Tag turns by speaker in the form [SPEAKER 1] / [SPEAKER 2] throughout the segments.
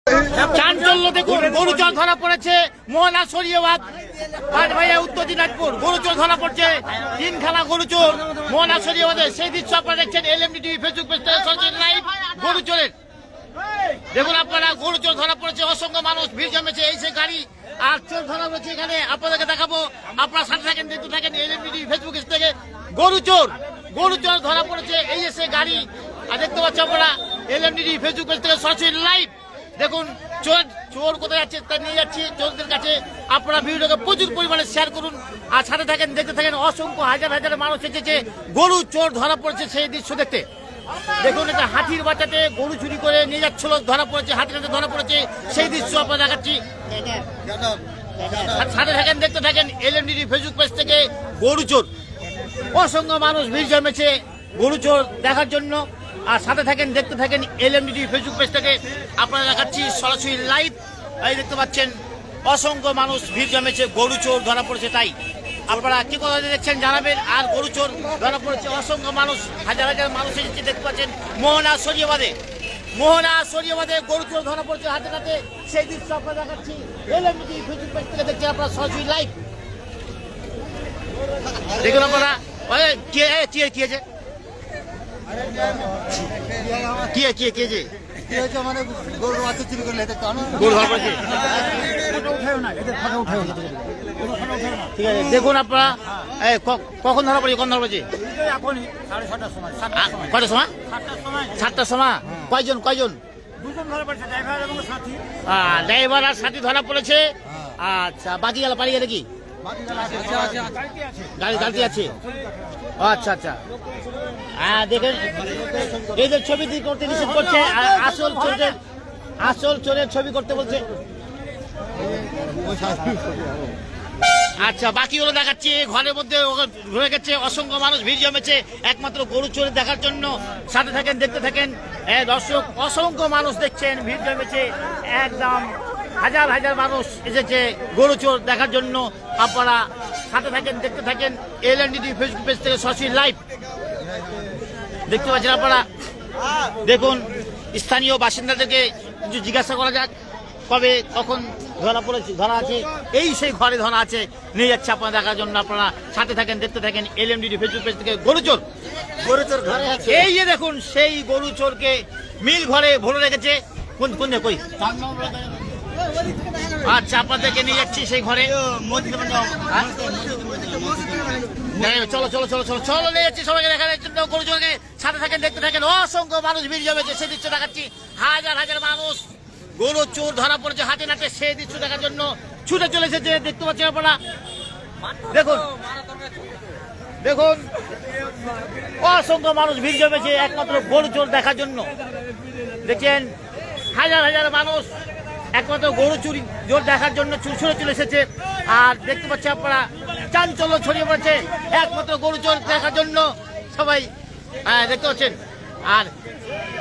[SPEAKER 1] চাঞ্চল্য দেখুন, গরুচর ধরা পড়েছে মোহনা শরীয়বাদ ভাইয়া উত্তর দিনাজপুর। গরুচর ধরা পড়ছে, তিনখানা গরুচোর মোহনা শরীয়বাদে। সেই দৃশ্য আপনারা দেখছেন এলএমডি টিভি ফেসবুক পেজ থেকে সরাসরি লাইভ গরুচরের। দেখুন আপনারা, গরুচোর ধরা পড়েছে, অসংখ্য মানুষ ভিড় জমেছে। এই সে গাড়ি আর চোর ধরা পড়েছে এখানে, আপনাদেরকে দেখাবো। আপনারা সাথে থাকেন, দেখতে থাকেন এলএমডি টিভি ফেসবুক পেজ থেকে। গরুচোর ধরা পড়েছে, এই যে সে গাড়ি। আর দেখতে পাচ্ছি আপনারা এলএমডি টিভি ফেসবুক পেজ থেকে সরাসরি লাইভ। দেখুন চোর কোথায় যাচ্ছে তা নিয়ে যাচ্ছি চোরদের কাছে। আপনারা ভিডিওটাকে প্রচুর পরিমাণে শেয়ার করুন আর সাথে থাকেন, দেখতে থাকেন। অসংখ্য হাজার হাজার মানুষ এসেছে গরু চোর ধরা পড়েছে সেই দৃশ্য দেখতে। দেখুন, এটা হাতির বাচ্চাতে গরু চুরি করে নিয়ে যাচ্ছিল, ধরা পড়েছে, হাতির হাতে ধরা পড়েছে সেই দৃশ্য আপনারা দেখাচ্ছি। সাথে থাকেন, দেখতে থাকেন এলএমডি ফেসবুক পেজ থেকে গরু চোর। অসংখ্য মানুষ ভিড় জমেছে গরু চোর দেখার জন্য। আর সাথে থাকেন, দেখতে থাকেন এলএমডি ফেসবুক পেজ থেকে আপনারা দেখাচ্ছি সরাসরি লাইভ। এই দেখতে পাচ্ছেন অসংখ্য মানুষ ভিড় জমেছে, গরু চোর ধরা পড়েছে। তাই আপনারা কি কথা দেখছেন জানাবেন। আর গরু চোর ধরা পড়েছে, অসংখ্য মানুষ, হাজার হাজার মানুষ এসেছে। দেখতে পাচ্ছেন মোহনা শরীয়বাদে গরু চোর ধরা পড়েছে হাতে হাতে, সেই দৃশ্য আপনারা দেখাচ্ছি এলএমডি ফেসবুক পেজ থেকে। দেখছেন আপনারা সরাসরি লাইভ। দেখুন আপনারা, কি আছে
[SPEAKER 2] মানে গরু বাচ্চা চুরি করলে
[SPEAKER 1] গরু ধরা পড়েছে। ঠিক আছে, দেখুন আপনারা কখন ধরা পড়েছে, কখন ধরা পড়েছে? কটার সময়? 7টার সময়। কয়জন? ড্রাইভার আর সাথী ধরা পড়েছে। আচ্ছা, বাকি গেল পালিয়ে গেলে কি? গাড়ি আছে। আচ্ছা, হ্যাঁ দেখেন এদের ছবি করতে নিষেধ করছে। আসল চোরের ছবি করতে বলছে। আচ্ছা, বাকিগুলো দেখাচ্ছি। ঘরের মধ্যে ঘুরে গেছে, অসংখ্য মানুষ ভিড় জমেছে একমাত্র গরু চোর দেখার জন্য। সাথে থাকেন, দেখতে থাকেন দর্শক। অসংখ্য মানুষ দেখছেন, ভিড় জমেছে একদম, হাজার হাজার মানুষ এসেছে গরু চোর দেখার জন্য। আপনারা সাথে থাকেন, দেখতে থাকেন এলএমডি ফেসবুক পেজ থেকে সরাসরি লাইভ। দেখতে পাচ্ছেন আপনারা। দেখুন, স্থানীয় বাসিন্দাদেরকে কিছু জিজ্ঞাসা করা যাক, কখন ধরা আছে। এই সেই ঘরে ধরা আছে, নিয়ে যাচ্ছে আপনারা দেখার জন্য। আপনারা সাথে থাকেন, দেখতে থাকেন এলএমডি ফেসবুক পেজ থেকে। গরু চোর ঘরে আছে। এই যে দেখুন, সেই গরু চোরকে মিল ঘরে ভরে রেখেছে। কোন কই? আচ্ছা, আপনাদেরকে নিয়ে যাচ্ছি সেই ঘরে। চলো নিয়ে যাচ্ছি সবাইকে দেখার জন্য গরু চোরকে। সাথে থাকেন, দেখতে থাকেন। অসংখ্য মানুষ ভিড় জমেছে, সেই দৃশ্য দেখাচ্ছি। হাজার হাজার মানুষ গরু চোর ধরা পড়েছে হাতে নাতে, সেই দৃশ্য দেখার জন্য ছুটে চলে এসেছে। দেখতে পাচ্ছেন আপনারা। দেখুন অসংখ্য মানুষ ভিড় জমেছে একমাত্র গরু চোর দেখার জন্য। দেখছেন হাজার হাজার মানুষ একমাত্র গরু চুরি জোর দেখার জন্য ছুটে চলে এসেছে। আর দেখতে পাচ্ছেন আপনারা, চাঞ্চল্য ছড়িয়ে পড়েছে একমাত্র গরু চোর দেখার জন্য সবাই। দেখতে পাচ্ছেন। আর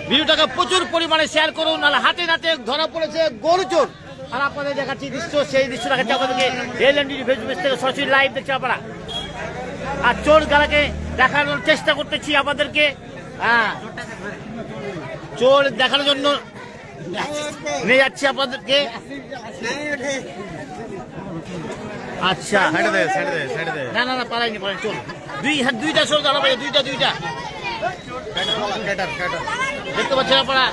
[SPEAKER 1] ভিডিওটাকে প্রচুর পরিমাণে শেয়ার করুন। আর হাতে নাতে ধরা পড়েছে গরু চোর। আর আপনাদের দেখাচ্ছি দৃশ্য, সেই দৃশ্য দেখাচ্ছি আপনাদেরকে এলএমডি ফেসবুক থেকে সরাসরি লাইভ দেখছে আপনারা। আর চোর গালাকে দেখানোর চেষ্টা করতেছি আপনাদেরকে। চোর দেখানোর জন্য নিয়ে যাচ্ছি আপনাদেরকে। আচ্ছা, না পালাইনি, চল। দুইটা চোর ধরা পড়েছে, দুইটা দেখতে পাচ্ছেন আপনারা।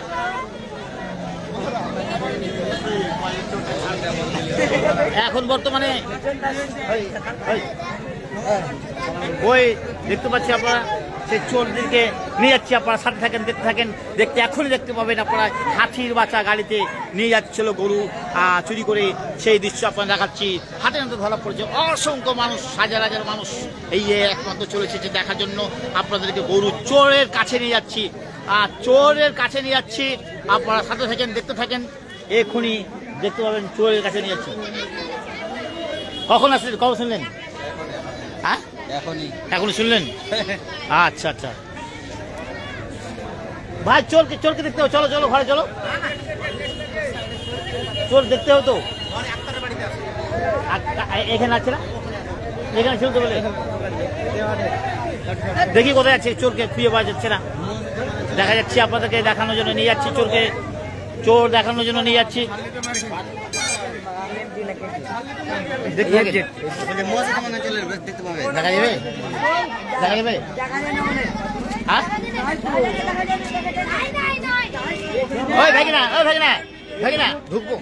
[SPEAKER 1] এখন বর্তমানে ওই দেখতে পাচ্ছি আপনারা, সেই চোরদেরকে নিয়ে যাচ্ছি। আপনারা সাথে থাকেন, দেখতে থাকেন। এখনই দেখতে পাবেন আপনারা, হাতির বাচ্চা গাড়িতে নিয়ে যাচ্ছিল গরু চুরি করে, সেই দৃশ্য আপনারা দেখাচ্ছি। হাতে নাতে ধরা পড়েছে অসংখ্য মানুষ, হাজার হাজার মানুষ এই একমাত্র চলে এসেছে দেখার জন্য। আপনাদেরকে গরু চোরের কাছে নিয়ে যাচ্ছি। আপনারা সাথে থাকেন, দেখতে থাকেন। এক্ষুনি দেখতে পাবেন চোরের কাছে নিয়ে যাচ্ছি। কখন শুনলেন? হ্যাঁ, এখনই শুনলেন? আচ্ছা ভাই, চোরকে দেখতে হবে। চলো ঘরে চলো। চোর দেখতে হবে তো। এখানে আছে না, এখানে ছিল তো বলে। দেখি কোথায় আছে চোরকে, খুঁজে পাওয়া যাচ্ছে না। দেখা যাচ্ছে আপনাদেরকে দেখানোর জন্য নিয়ে যাচ্ছি চোরকে। চোর দেখানোর জন্য নিয়ে যাচ্ছি। দেখতে থাকেন। দেখা যাবে, দেখা যাবে। হ্যাঁ ওই ভাগিনা, ওই ভাগিনা, ভাগিনা ঢুকবো,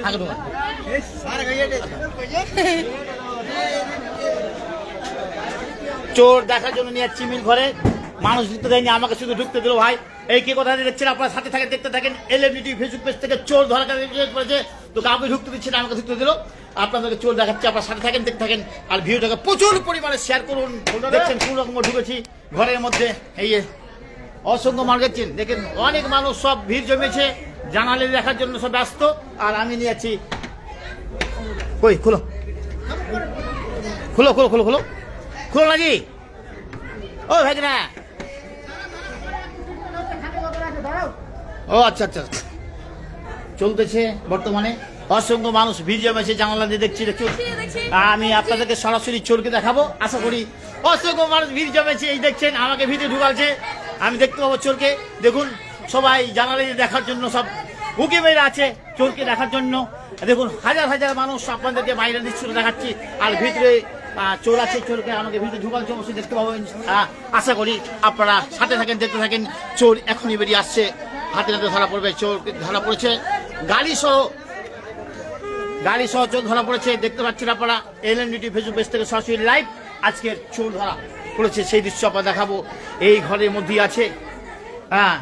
[SPEAKER 1] আগে ঢুকা। চোর দেখার জন্য নিয়ে যাচ্ছি মিল ঘরে। মানুষ ঢুকতে দেয়নি, আমাকে শুধু ঢুকতে দিল। ভাই এই কি কথা দেখছেন আপনারা, সাথে থাকেন, দেখতে থাকেন। এলএমডি ফেসবুক পেজ থেকে চোর ধরা করেছে, তো কাউকে ঢুকতে দিচ্ছে না, আমাকে ঢুকতে দিল। আপনাদেরকে চোর দেখাচ্ছে, আপনারা সাথে থাকেন, দেখতে থাকেন। আর ভিডিওটাকে প্রচুর পরিমাণে শেয়ার করুন। দেখছেন কোন রকম ঢুকেছি ঘরের মধ্যে, এই অসংখ্য মানুষ দেখছেন, দেখেন অনেক মানুষ সব ভিড় জমেছে, জানালে দেখার জন্য সব ব্যস্ত। আর আমি নিয়ে যাচ্ছি, কই খুলো খুলো খুলো খুলো খুলো খুলো নাকি, ও ভাগনা। ও আচ্ছা আচ্ছা, চলতেছে বর্তমানে। অসংখ্য মানুষ ভিড় জমেছে, জানালা দিয়ে দেখছি। দেখুন আমি আপনাদেরকে সরাসরি চোরকে দেখাবো, আশা করি। অসংখ্য মানুষ ভিড় জমেছে, এই দেখছেন আমাকে ভিড়ে ঢুকালছে, আমি দেখতে পাবো চোরকে। দেখুন সবাই জানালা দিয়ে দেখার জন্য সব উকি মেরে আছে চোরকে দেখার জন্য। দেখুন হাজার হাজার মানুষ আপনাদেরকে বাইরে দৃশ্য দেখাচ্ছি। আর ভিতরে চোর আছে, চোরকে আমাকে ভিতরে ঢুকালছে, অবশ্যই দেখতে পাবেন। আশা করি আপনারা সাথে থাকেন, দেখতে থাকেন। চোর এখনই বেরিয়ে আসছে, হাতে হাতে ধরা পড়বে। চোর ধরা পড়েছে, গাড়ি সহ চোর ধরা পড়েছে, দেখতে পাচ্ছেন আপনারা। এলএমডি ফেসবুক পেজ থেকে সরাসরি লাইভ আজকের চোর ধরা পড়েছে, সেই দৃশ্য আপনারা দেখাবো। এই ঘরের মধ্যেই আছে। হ্যাঁ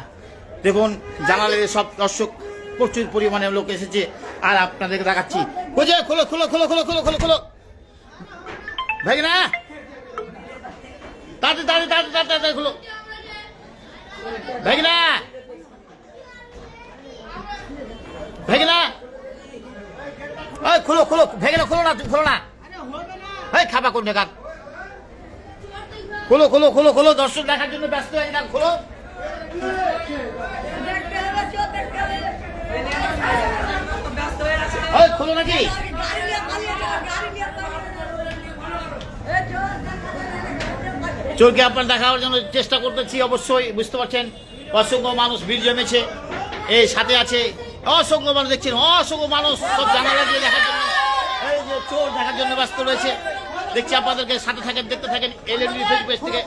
[SPEAKER 1] দেখুন জানালে সব দর্শক, প্রচুর পরিমাণে লোক এসেছে। আর আপনাদেরকে দেখাচ্ছি, খোঁজে খোলো খোলো খোলো খোলো খোলো খোলো খোলো ভাই না, তাড়াতাড়ি তাড়াতাড়ি তাড়াতাড়ি তাড়াতাড়ি খোলো ভাই না, ভাই না, ওই খোলো খোলো ভেগেনা, খোলো না, তুমি খোলো না, এই খাবা কোন জায়গা, খোলো খোলো খোলো খোলো, দর্শক দেখার জন্য ব্যস্ত হয়ে যান, খোলো। ওই খোলো নাকি, চোরকে আপনার দেখার জন্য চেষ্টা করতেছি। অবশ্যই বুঝতে পারছেন অসংখ্য মানুষ ভিড় জমেছে, এই সাথে আছে অসংখ্য মানুষ, দেখছেন অসংখ্য মানুষ সব জানালা দিয়ে দেখার জন্য, এই যে চোর দেখার জন্য ব্যস্ত রয়েছে। দেখছি আপনাদেরকে সাথে থাকেন, দেখতে থাকেন এলএমডি ফেসবুক পেজ থেকে।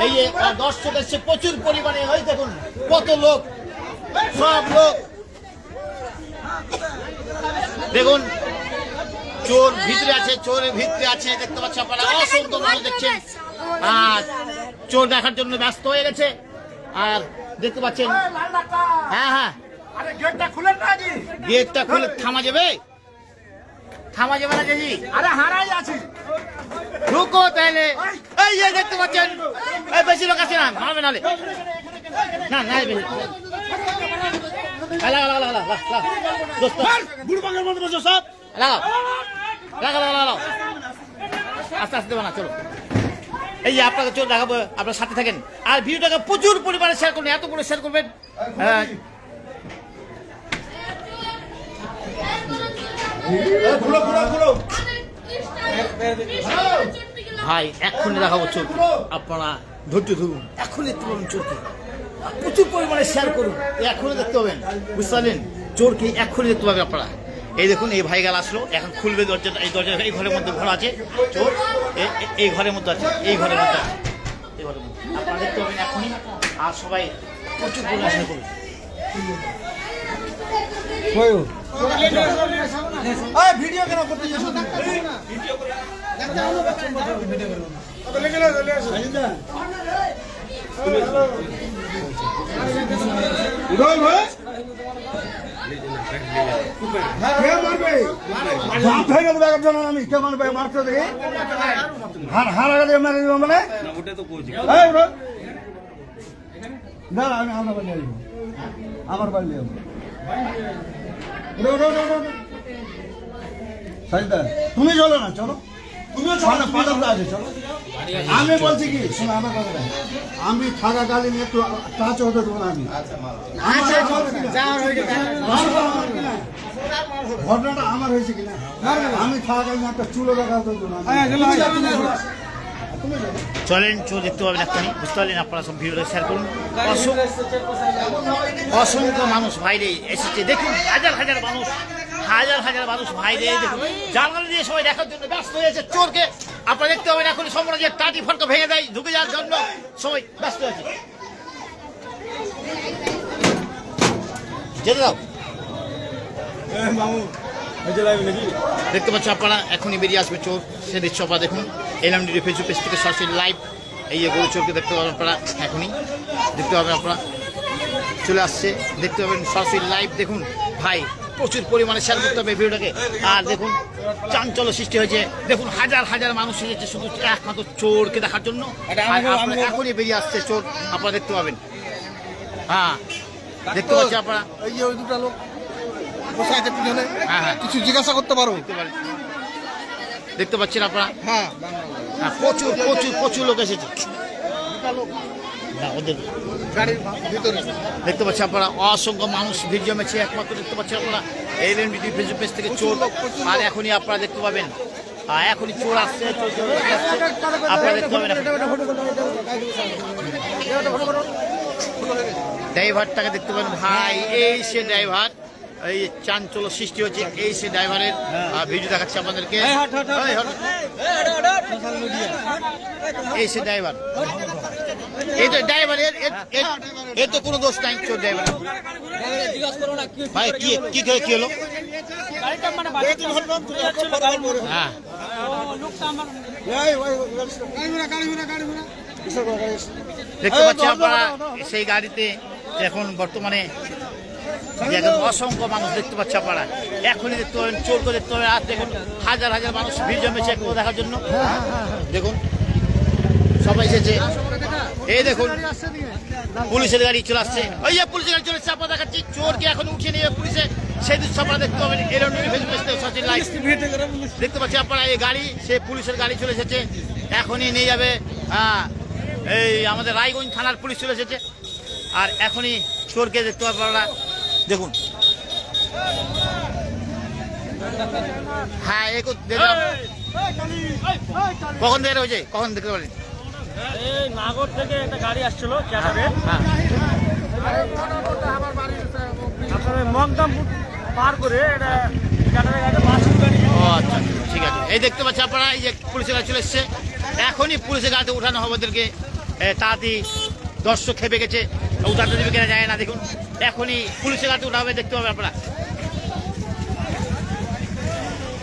[SPEAKER 1] এই যে দর্শক এসছে প্রচুর পরিমাণে, ওই দেখুন কত লোক, সব লোক দেখুন। চোর ভিতরে আছে, চোরের ভিতরে আছে, দেখতে পাচ্ছেন আপনারা অসংখ্য মানুষ দেখছেন। আর চোর দেখার জন্য ব্যস্ত হয়ে গেছে। আর দেখতে পাচ্ছেন, হ্যাঁ হ্যাঁ গেটটা খুলে থামা যাবে, থামা যাবে না জি, আরে হারাই আছে, ঢুকো তাহলে। এই যে দেখতে পাচ্ছেন, এই বেশি লোক আছে না, মারবে নালে না, নাই বেশি লাগা লাগা লাগা লাগা দোস্ত বুড়ো বাঙালির মতো বসো সব লাগাও লাগা লাগা লাগাও, আস্তে আস্তে বানা, চলো। এই যে আপনাকে চোর দেখাবো, আপনার সাথে থাকেন। আর ভিডিওটাকে প্রচুর পরিমাণে শেয়ার করবেন, এত করে শেয়ার করবেন। ভাই এক্ষুনি দেখাবো চোর, আপনারা ধৈর্য ধরুন, এখনই দেখতে পাবেন চোরকে। প্রচুর পরিমাণে শেয়ার করুন, এখনই দেখতে পাবেন, বুঝতে পারলেন? চোরকে এক্ষুনি দেখতে পাবেন আপনারা। এই দেখুন এই ভাই গেল আসলো, এখন খুলবে দরজা, এই দরজা, এই ঘরের মধ্যে ঘর আছে চোর, এই ঘরের মধ্যে আছে, এই ঘরের মধ্যে আছে, এই ঘরের মধ্যে আপনারা দেখতে পাবেন এখনই। আর সবাই প্রচুর পরিমাণে শেয়ার করুন।
[SPEAKER 2] ভিডিও কেন করতে আমি কে মারবে, মারতে দেখি হারা গেলে মারে দিব মানে না, আমি আমার বাড়ি আসবো, আমার বাড়ি যাবো। তুমি চলো না, চলো তুমিও আছে, চলো। আমি বলছি কি শোনো আমার কথা, আমি থাকাকালীন একটু টাচ হতে দেবো না। ঘটনাটা আমার হয়েছে কিনা, আমি থাকাকালীন একটা চুলো দেখা হতে দেবো না।
[SPEAKER 1] চলেন চোর দেখতে পাবেন এক্ষুনি, বুঝতে পারলেন? আপনারা সব ভিডিওটা শেয়ার করুন। অসংখ্য মানুষ বাইরে এসেছে, দেখুন হাজার হাজার মানুষ, হাজার হাজার মানুষ বাইরে দেখুন জানলা দিয়ে সবাই দেখার জন্য ব্যস্ত হয়েছে চোরকে। আপনারা দেখতে পাবেন এখন সাম্রাজ্যের টাটি ফটকা ভেঙে দেয়, ঢুকে যাওয়ার জন্য সবাই ব্যস্ত হয়েছে। যেতে দাও। দেখতে পাচ্ছেন আপনারা এখনই বেরিয়ে আসবে চোর, সে দৃশ্য আপনারা দেখুন। এলএমডি ফেসবুক পেজ থেকে সরাসরি লাইভ এই যে গরু চোরকে দেখতে পাবেন আপনারা, এখনই দেখতে পাবেন আপনারা, চলে আসছে, দেখতে পাবেন সরাসরি লাইভ। দেখুন ভাই প্রচুর পরিমাণে শেয়ার করতে হবে ভিডিওটাকে। আর দেখুন চাঞ্চল্য সৃষ্টি হয়েছে, দেখুন হাজার হাজার মানুষ এসেছে শুধু একমাত্র চোরকে দেখার জন্য। এখনই বেরিয়ে আসছে চোর, আপনারা দেখতে পাবেন। হ্যাঁ দেখতে পাচ্ছি আপনারা,
[SPEAKER 2] এই যে ওই দুটো লোক বসে আছে পিছনে,
[SPEAKER 1] হ্যাঁ
[SPEAKER 2] কিছু জিজ্ঞাসা করতে পারো।
[SPEAKER 1] দেখতে পাচ্ছেন আপনারা,
[SPEAKER 2] হ্যাঁ
[SPEAKER 1] প্রচুর প্রচুর প্রচুর লোক এসেছে ওদের
[SPEAKER 2] গাড়ির ভিতরে।
[SPEAKER 1] দেখতে পাচ্ছি আপনারা অসংখ্য মানুষ ভিড় জমেছে, একমাত্র দেখতে পাচ্ছেন আপনারা এলএমডি ফেসবুক পেজ থেকে চোর। আর এখনই আপনারা দেখতে পাবেন, এখনই চোর আসছে, আপনারা দেখতে পাবেন। ড্রাইভারটাকে দেখতে পাবেন ভাই, এই সে ড্রাইভার, এই চাঞ্চল্য সৃষ্টি হচ্ছে, এই সে ড্রাইভারের ভিডিও দেখাচ্ছে আপনাদেরকে। এই সে ড্রাইভার, এই তো ড্রাইভারের, এর তো কোনো দোষ নাই চোর ড্রাইভার। ভাই কি কি কি হলো? হ্যাঁ দেখতে পাচ্ছি আপনারা সেই গাড়িতে এখন বর্তমানে এখন অসংখ্য মানুষ দেখতে পাচ্ছে আপনারা, এখনই দেখতে পাবেন চোরকে দেখতে পাবেন। আর দেখুন হাজার হাজার মানুষ ভিড় জমেছে একটু দেখার জন্য, দেখুন সবাই এসেছে। এই দেখুন পুলিশের গাড়ি চলে আসছে, ওই যে পুলিশের গাড়ি চলে এসছে, আপনারা দেখাচ্ছি চোরকে এখন উঠিয়ে নিয়ে পুলিশে সেই দৃশ্য আপনারা দেখতে পাবেন। দেখতে পাচ্ছি আপনারা এই গাড়ি, সেই পুলিশের গাড়ি চলে এসেছে, এখনই নিয়ে যাবে। এই আমাদের রায়গঞ্জ থানার পুলিশ চলে এসেছে, আর এখনই চোরকে দেখতে পাবেন আপনারা, দেখুন। হ্যাঁ কখন দেখে হয়েছে, কখন দেখতে পারেন?
[SPEAKER 3] এই নাগর থেকে একটা গাড়ি আসছিল ক্যাটারে, আপনাদের মগদাম পার করে এটা ক্যাটারে গাড়ি বাসুর গাড়ি।
[SPEAKER 1] ও আচ্ছা ঠিক আছে। এই দেখতে পাচ্ছি আপনারা এই যে পুলিশের গাড়ি চলে এসছে, এখনই পুলিশের গাড়িতে উঠানো হবে ওদেরকে। তাড়াতাড়ি দর্শক খেপে গেছে, উঠাতে দেবে কেনা যায় না, দেখুন এখনই পুলিশের গাড়িতে উঠা হবে, দেখতে পাবে আপনারা।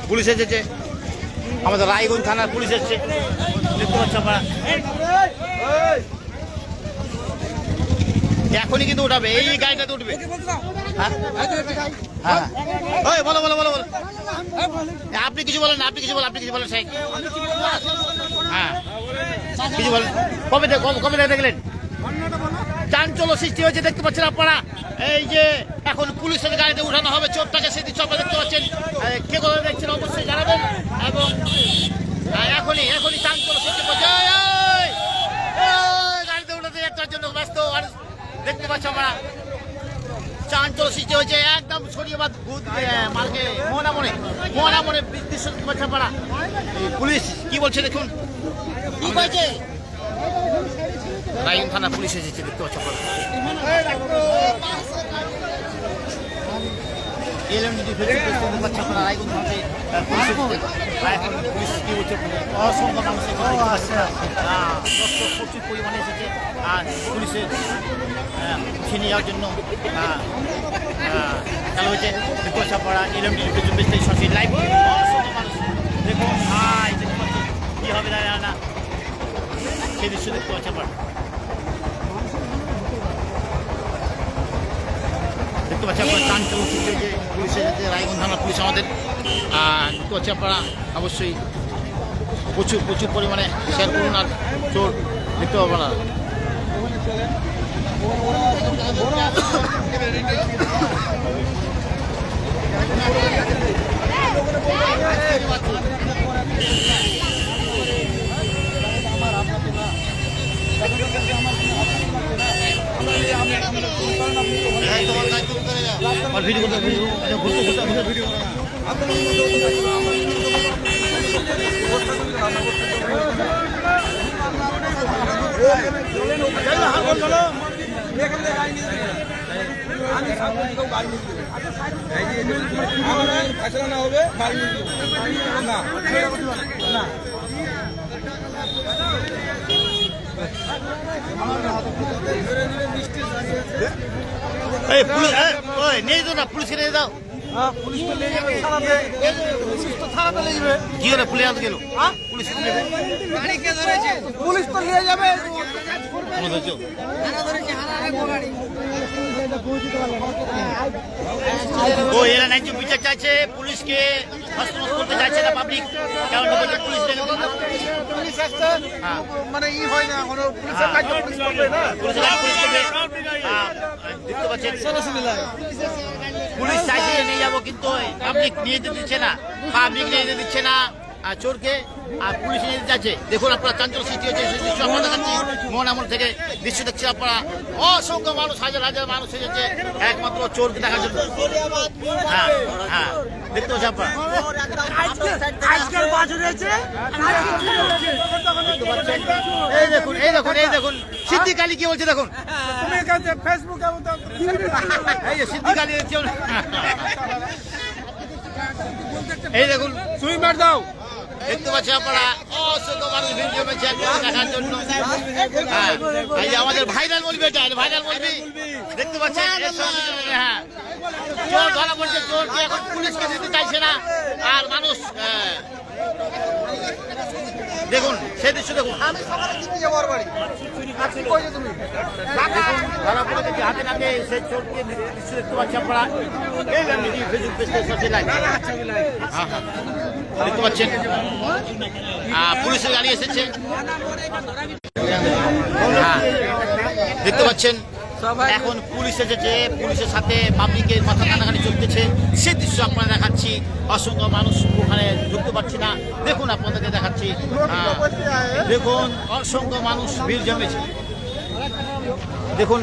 [SPEAKER 1] পুলিশ এসেছে, আমাদের রায়গঞ্জ থানার পুলিশ এসছে, দেখতে পাচ্ছি আপনারা। এখনই কিন্তু উঠাবে, এই গাড়িটাতে উঠবে। হ্যাঁ হ্যাঁ বলো বলো বলো বলো, আপনি কিছু বলেন, আপনি কিছু বলেন, আপনি কিছু বলেন। হ্যাঁ কিছু বলেন, কবে কবে দেখলেন? চাঞ্চল্য সৃষ্টি হয়েছে, দেখতে পাচ্ছেন আপনারা। এই যে এখন পুলিশের গাড়িতে উঠানো হবে চোরটাকে, সেদিন সব দেখতে পাচ্ছেন। কে কোথায় দেখছেন অবশ্যই জানাবেন। এবং এখনই চাঞ্চল্য সৃষ্টি করছে, গাড়িতে উঠাতে যাওয়ার জন্য ব্যস্ত, আর দেখতে পাচ্ছি আমরা চাঞ্চল্য সৃষ্টি হয়েছে একদম ছড়িয়েবাদ মার্কে মোহনামনে দৃশ্য দেখতে পাচ্ছি আপনারা। পুলিশ কি বলছে দেখুন, কি বলছে? রায়গঞ্জ থানা পুলিশ এসেছে, দেখতে পাচ্ছি আপনারা। এলএমডি ফেসবুক পেজ দেখতে পাচ্ছি আপনারা, রায়গঞ্জ থানাতে পুলিশ কি বলছে, অসংখ্য মানুষ প্রচুর পরিমাণে এসেছে, আর পুলিশের উঠিয়ে নিয়ে যাওয়ার জন্য চালু হয়েছে, দেখতে পাচ্ছি আপনারা। এলএমডি ফেসবুক পেজ থেকে সরাসরি লাইভ, অসংখ্য মানুষ দেখুন ভাই, দেখতে পাচ্ছি কী হবে জানা না, সেই দৃশ্য দেখতে পাচ্ছি আপনারা। দেখতে পাচ্ছি আপনারা চাঞ্চল্য সৃষ্টি হয়েছে, পুলিশ এসেছে, রায়গঞ্জ থানার পুলিশ আমাদের। দেখতে পাচ্ছি আপনারা অবশ্যই প্রচুর প্রচুর পরিমাণে শেয়ার করুন, আর চোর দেখতে পাবেন না। ভিডিও এই পুলিশ ওই নিয়ে যাও না, পুলিশকে নিয়ে যাও।
[SPEAKER 3] পুলিশ তো নিয়ে যাবে থানাতে, পুলিশ তো থানাতে নিয়ে যাবে।
[SPEAKER 1] কি করে পুলিশ আনতে গেল? পুলিশ নেবে
[SPEAKER 3] পুলিশ তো নিয়ে যাবে।
[SPEAKER 1] কোনো ধৈর্য। ও এরা ন্যায্য বিচার চাইছে, পুলিশকে হস্তমত করতে চাইছে না পাবলিক, কারণ বলছে পুলিশ
[SPEAKER 3] পুলিশ আসছে
[SPEAKER 1] হ্যাঁ
[SPEAKER 3] মানে ই হয় না, কোনো পুলিশের কাজ পুলিশ করবে না।
[SPEAKER 1] পুলিশের কাছে পুলিশ করবে। দেখতে পাচ্ছেন পুলিশ চাইছে যে নিয়ে যাবো, কিন্তু পাবলিক নিয়ে যেতে দিচ্ছে না, পাবলিক নিয়ে যেতে দিচ্ছে না চোরকে, আর পুলিশ নিয়ে যেতে যাচ্ছে। দেখুন আপনারা চাঞ্চল্য সৃষ্টি হচ্ছে, সেই দৃশ্য আপনারা দেখাচ্ছি মহানামল থেকে। দৃশ্য দেখছেন আপনারা, অসংখ্য মানুষ, হাজার হাজার মানুষ এসেছে একমাত্র চোরকে দেখার জন্য। হ্যাঁ হ্যাঁ দেখতে পাচ্ছি আপনারা,
[SPEAKER 3] আজকের বাজার হয়েছে।
[SPEAKER 1] দেখতে পাচ্ছেন। এই দেখুন এই দেখুন এই দেখুন সিদ্দিক আলী কি বলছে দেখুন,
[SPEAKER 3] তুমি এখানে ফেসবুকে
[SPEAKER 1] এই যে সিদ্দিক আলী হচ্ছে। এই দেখুন
[SPEAKER 3] সুইমার দাও।
[SPEAKER 1] দেখতে পাচ্ছেন আপনারা, অসংখ্য মানুষ ভিড় জমেছে একবার দেখার জন্য। হ্যাঁ এই যে আমাদের ভাইরাল বলবি, এটা ভাইরাল বলবি, দেখতে পাচ্ছেন। হ্যাঁ চোর ধরা পড়ছে, চোরকে এখন পুলিশকে দিতে চাইছে না, আর মানুষ দেখুন সেই দৃশ্য দেখুন।
[SPEAKER 3] আমি সকালে দিতে যাবো ওর বাড়ি। আজকে কইছো তুমি?
[SPEAKER 1] দেখুন ধরা পড়ে গেছে হাতে নাতে সেই চোরকে দৃশ্য দেখতে পাচ্ছি আপনারা। এই ভিডিও ফেসবুক পেজে সরাসরি লাইভ। হ্যাঁ হ্যাঁ দেখতে পাচ্ছেন, পুলিশের গাড়ি এসেছে। হ্যাঁ দেখতে পাচ্ছেন এখন পুলিশ এসেছে, পুলিশের সাথে পাবলিকের মাথা টানাটানি চলতেছে, সেই দৃশ্য আপনারা দেখাচ্ছি। অসংখ্য মানুষ ওখানে ঢুকতে পারছি না, দেখুন আপনাদেরকে দেখাচ্ছি। দেখুন অসংখ্য মানুষ ভিড় জমেছে। দেখুন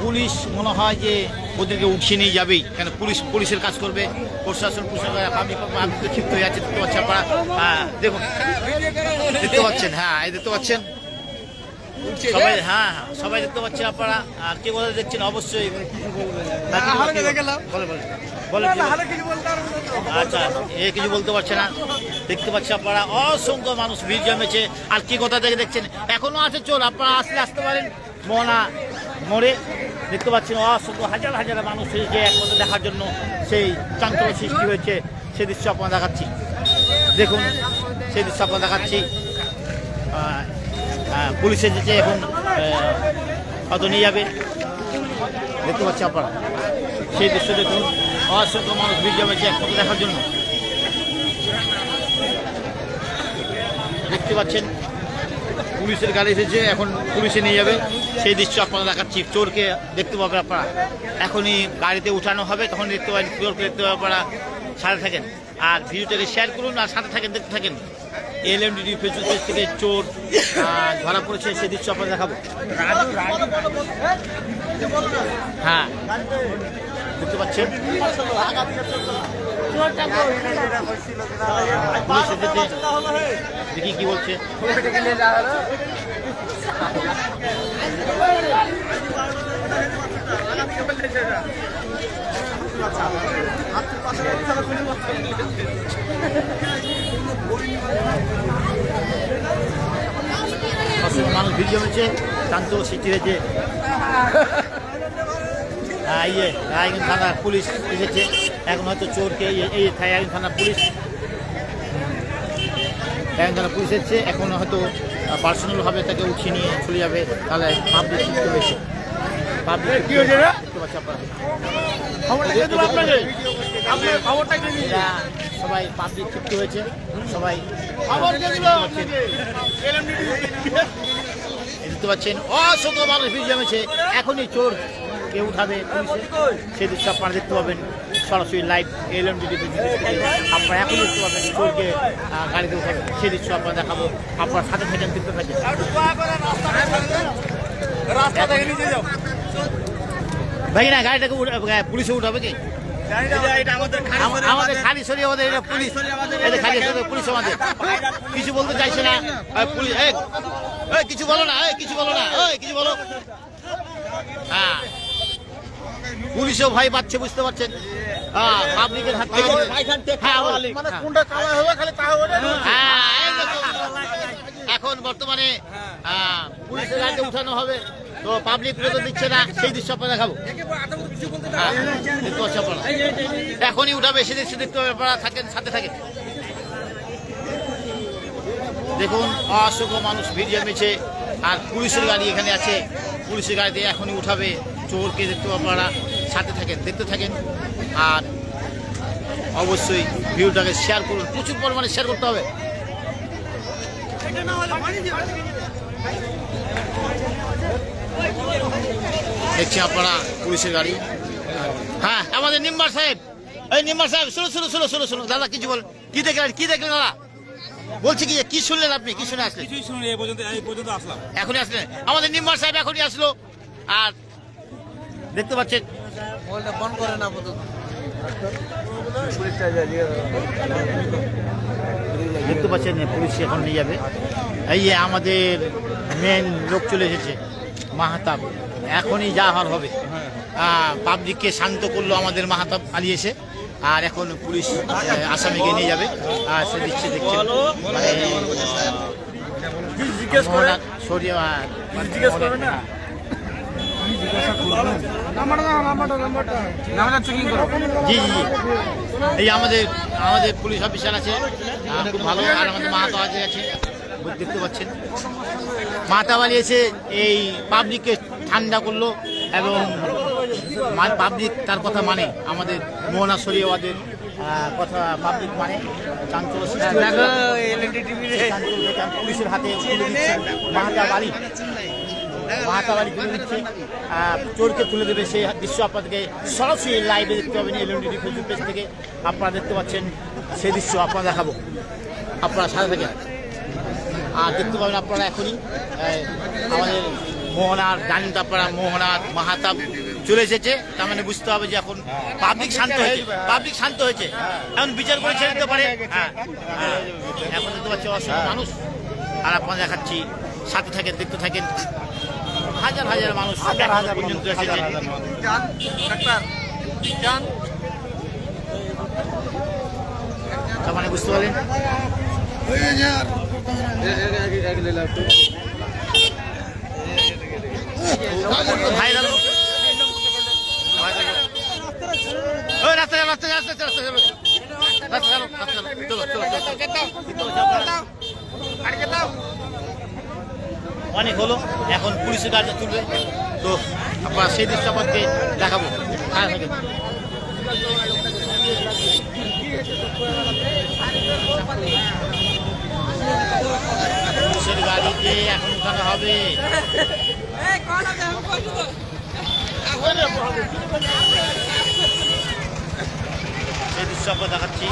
[SPEAKER 1] পুলিশ মনে হয় যে ওদেরকে উঠিয়ে নিয়ে যাবেই, কেন পুলিশের কাজ করবে, প্রশাসন পাবলিক ক্ষিপ্ত হয়ে যাচ্ছে। দেখতে পাচ্ছেন আপনারা, দেখুন দেখতে পাচ্ছেন। হ্যাঁ এই দেখতে পাচ্ছেন সবাই, হ্যাঁ হ্যাঁ সবাই দেখতে পাচ্ছেন আপনারা। আর কে বলে দেখছেন অবশ্যই বলে। আচ্ছা এ কিছু বলতে পারছে না, দেখতে পাচ্ছি আপনারা অসংখ্য মানুষ ভিড় জমেছে। আর কি কথা থেকে দেখছেন, এখনো আছে চোর, আপনারা আসতে পারেন মোহনা মোড়ে। দেখতে পাচ্ছেন অসংখ্য হাজার হাজার মানুষ এসেছে একমাত্র দেখার জন্য, সেই চাঞ্চল্য সৃষ্টি হয়েছে, সেই দৃশ্য আপনারা দেখাচ্ছি। দেখুন সেই দৃশ্য আপনারা দেখাচ্ছি। পুলিশ এসেছে, এখন হয়তো নিয়ে যাবে, দেখতে পাচ্ছি আপনারা সেই দৃশ্য দেখুন। অসংখ্য মানুষ ভিড় জমেছে একমাত্র দেখার জন্য, দেখতে পাচ্ছেন। পুলিশের গাড়ি এসেছে, এখন পুলিশে নিয়ে যাবে, সেই দৃশ্য আপনারা দেখাচ্ছি। চোরকে দেখতে পাবেন আপনারা, এখনই গাড়িতে উঠানো হবে, তখন দেখতে পাবেন চোরকে দেখতে পাবেন আপনারা। সাথে থাকেন আর ভিডিওটাকে শেয়ার করুন, আর সাথে থাকেন, দেখতে থাকেন। LMDD ফেসবুক পেজ থেকে চোর ধরা পড়েছে, সেই দৃশ্য আপনারা দেখাবো। হ্যাঁ দেখতে পাচ্ছেন পুলিশ এসেছে, দেখি কি বলছে। মানুষ ভিড় জমেছে, চাঞ্চল্য সৃষ্টি হয়েছে। থানা পুলিশ এসেছে, এখন হয়তো চোরকে এই থানা পুলিশ এসেছে, এখন হয়তো পার্সোনাল ভাবে তাকে উঠিয়ে নিয়ে চলে যাবে, তাহলে পাবলিক শিখতে হয়েছে। পাবলিক কি হয়েছে দেখতে পাচ্ছি আপনারা, সবাই পাবলিক ক্ষিপ্ত হয়েছে, সবাই দেখতে পাচ্ছেন। অসংখ্য মানুষ ভিড় জমেছে, এখনই চোর কে উঠাবে পুলিশে, সেই দৃশ্য আপনারা দেখতে পাবেন সরাসরি লাইভ LMDD। আপনারা এখন দেখতে পাবেন চোরকে গাড়িতে উঠাবে, সেই দৃশ্য আপনারা দেখাবো। আপনারা সাথে থাকেন, দেখতে থাকেন। ভাই না গাড়িটাকে পুলিশে উঠাবে কি? আমাদের খালি সরিয়ে আমাদের এটা পুলিশ, এটা খালি সরিয়ে পুলিশ আমাদের কিছু বলতে চাইছে না। পুলিশ কিছু বলো না, কিছু বলো না, কিছু বলো। হ্যাঁ, পুলিশও ভয় পাচ্ছে, বুঝতে পারছেন। পাবলিকের হাত থেকে এখন বর্তমানে পুলিশের গাড়িতে উঠানো হবে, তো পাবলিক বেতন দিচ্ছে না, সেই দৃশ্য আপনারা দেখাবো। এখনই উঠাবে, সে দৃশ্য দেখতে হবে, আপনারা থাকেন, সাথে থাকেন। দেখুন অসংখ্য মানুষ ভিড় জমেছে, আর পুলিশের গাড়ি এখানে আছে, পুলিশের গাড়িতে এখনই উঠাবে চোরকে, দেখতে আপনারা সাথে থাকেন, দেখতে থাকেন। আর অবশ্যই ভিডিওটাকে শেয়ার করুন, প্রচুর পরিমাণে শেয়ার করতে হবে। দেখছি আপনারা পুলিশের গাড়ি। হ্যাঁ, আমাদের নিম্বার সাহেব, এই নিম্বার সাহেব, শুনো দাদা, কিছু বলেন। কি দেখলেন দাদা? বলছি কি শুনলেন আপনি? কি শুনে আসলেন?
[SPEAKER 4] কিছুই শুনি, এই পর্যন্ত আসলাম।
[SPEAKER 1] এখনই আসলেন? আমাদের নিম্বার সাহেব এখনই আসলো। আর দেখতে পাচ্ছেন পুলিশ এখন নিয়ে যাবে। এই যে আমাদের মেন লোক চলে এসেছে, মাহাতাব। এখনই যা হওয়ার হবে। পাবলিককে শান্ত করলো আমাদের মাহাতাব আলী এসে, আর এখন পুলিশ আসামিকে নিয়ে যাবে। আর সে দিচ্ছে, দেখছেন মানে জি, এই আমাদের পুলিশ অফিসার আছে, খুব ভালো। আর আমাদের মাহাতো আছে, দেখতে পাচ্ছেন মাহাতাব আলী এসে এই পাবলিককে ঠান্ডা করলো, এবং পাবলিক তার কথা মানে, আমাদের মোহনা শরীয়বাদের কথা পাবলিক মানে। চাঞ্চল্য সৃষ্টি হয়েছিল, পুলিশের হাতে তুলে দিচ্ছে মাহাতাব আলী তুলে দিচ্ছে, চোরকে তুলে দেবে। সেই দৃশ্য আপনাদেরকে সরাসরি লাইভে দেখতে পাবেন, এলএমডিটি ফেসবুক পেজ থেকে আপনারা দেখতে পাচ্ছেন। সেই দৃশ্য আপনারা দেখাবো, আপনারা সাথে থাকেন। আর দেখতে পাবেন আপনারা এখনই আমাদের মোহনার, জানেন তো আপনারা, মোহনার মাহাতাব চলে এসেছে। তার মানে বুঝতে হবে যে এখন পাবলিক শান্ত হয়েছে, এখন বিচার করে ছেড়ে দিতে পারে। এখন দেখতে পাচ্ছি অসংখ্য মানুষ, আর আপনারা দেখাচ্ছি, সাথে থাকেন, দেখতে থাকেন। হাজার মানুষ পর্যন্ত এসেছে। তার মানে বুঝতে পারলেন ভাইরাল। অনেক হলো, এখন পুলিশের গাড়িটা তুলবে, তো আপনারা সেই দৃশ্য আপনাকে দেখাবো। পুলিশের গাড়িতে এখন উঠানো হবে। সেই দৃশ্য আপনার দেখাচ্ছি।